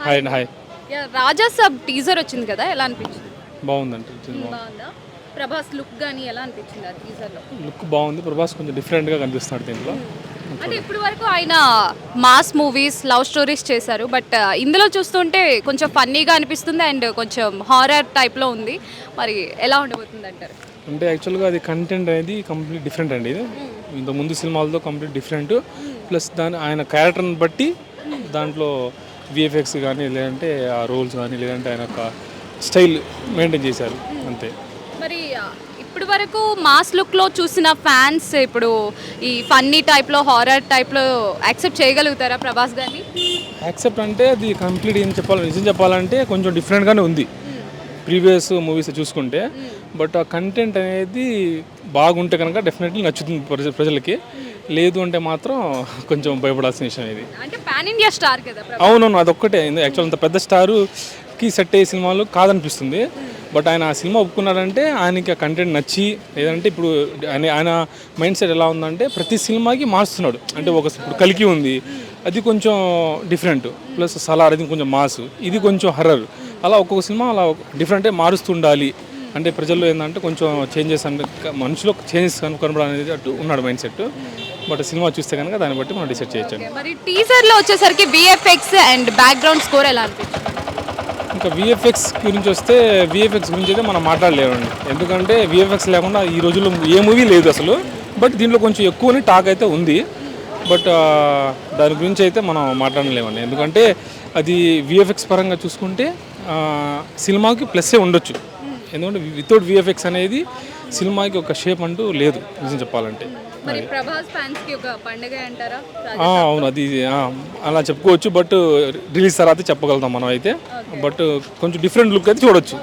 Hi అండి hi. రాజా sub teaser వచ్చింది కదా, ఎలా అనిపించింది? బాగుందండి బాగుందా? ప్రభాస్ లుక్ కానీ ఎలా అనిపించింది ఆ టీజర్లో? లుక్ బాగుంది. ప్రభాస్ కొంచెం డిఫరెంట్గా కనిపిస్తున్నాడు దీంట్లో. అంటే ఇప్పటి వరకు ఆయన మాస్ మూవీస్, లవ్ స్టోరీస్ చేశారు, బట్ ఇందులో చూస్తుంటే కొంచెం ఫన్నీగా అనిపిస్తుంది అండ్ కొంచెం హారర్ టైప్లో ఉంది. మరి ఎలా ఉండబోతుంది అంటారు? అంటే యాక్చువల్గా అది కంటెంట్ అనేది కంప్లీట్ డిఫరెంట్ అండి. ఇది ఇంత ముందు సినిమాలతో కంప్లీట్ డిఫరెంట్. ప్లస్ ఆయన క్యారెక్టర్ని బట్టి దాంట్లో విఎఫ్ఎక్స్ కానీ లేదంటే ఆ రోల్స్ కానీ లేదంటే ఆయన ఒక స్టైల్ మెయింటైన్ చేశారు అంతే. మరి ఇప్పటి వరకు మాస్ లుక్లో చూసిన ఫ్యాన్స్ ఇప్పుడు ఈ ఫన్నీ టైప్లో, హారర్ టైప్లో యాక్సెప్ట్ చేయగలుగుతారా ప్రభాస్ గారిని? యాక్సెప్ట్ అంటే అది కంప్లీట్ ఏం చెప్పాలి, నిజం చెప్పాలంటే కొంచెం డిఫరెంట్గానే ఉంది ప్రీవియస్ మూవీస్ చూసుకుంటే. బట్ ఆ కంటెంట్ అనేది బాగుంటే కనుక డెఫినెట్లీ నచ్చుతుంది ప్రజలకి. లేదు అంటే మాత్రం కొంచెం భయపడాల్సిన విషయం ఇది. అంటే పాన్ ఇండియా స్టార్ కదా ప్రభాస్. అవునవును, అదొక్కటే యాక్చువల్ అంత పెద్ద స్టారుకి సెట్ అయ్యే సినిమాలు కాదనిపిస్తుంది. బట్ ఆయన ఆ సినిమా ఒప్పుకున్నాడంటే ఆయనకి ఆ కంటెంట్ నచ్చి, లేదంటే ఇప్పుడు ఆయన మైండ్ సెట్ ఎలా ఉందంటే ప్రతి సినిమాకి మారుస్తున్నాడు. అంటే ఇప్పుడు కల్కి ఉంది, అది కొంచెం డిఫరెంట్, ప్లస్ సలార్ అది కొంచెం మాస్, ఇది కొంచెం హర్రర్. అలా ఒక్కొక్క సినిమా అలా డిఫరెంటే మారుస్తుండాలి. అంటే ప్రజల్లో ఏంటంటే కొంచెం చేంజెస్ అంటే మనుషులో చేంజెస్ కనపడనేది అటు ఉన్నాడు మైండ్ సెట్. బట్ సినిమా చూస్తే కనుక దాన్ని బట్టి మనం డిసైడ్ చేయొచ్చు. మరి టీజర్లో వచ్చేసరికి విఎఫ్ఎక్స్ అండ్ బ్యాక్గ్రౌండ్ స్కోర్ ఎలా అనిపించింది? ఇంకా విఎఫ్ఎక్స్ గురించి వస్తే విఎఫ్ఎక్స్ గురించి అయితే మనం మాట్లాడలేమండి. ఎందుకంటే విఎఫ్ఎక్స్ లేకుండా ఈ రోజుల్లో ఏ మూవీ లేదు అసలు. బట్ దీంట్లో కొంచెం ఎక్కువని టాక్ అయితే ఉంది. బట్ దాని గురించి అయితే మనం మాట్లాడలేమండి. ఎందుకంటే అది విఎఫ్ఎక్స్ పరంగా చూసుకుంటే సినిమాకి ప్లస్సే ఉండొచ్చు. ఎందుకంటే వితౌట్ విఎఫ్ఎక్స్ అనేది సినిమాకి ఒక షేప్ అంటూ లేదు నిజం చెప్పాలంటే. మరి ప్రభాస్ ఫ్యాన్స్ కి ఒక పండుగ అంటారా? అవును, అది అలా చెప్పుకోవచ్చు. బట్ రిలీజ్ తర్వాత చెప్పగలుగుతాం మనం అయితే. బట్ కొంచెం డిఫరెంట్ లుక్ అయితే చూడొచ్చు.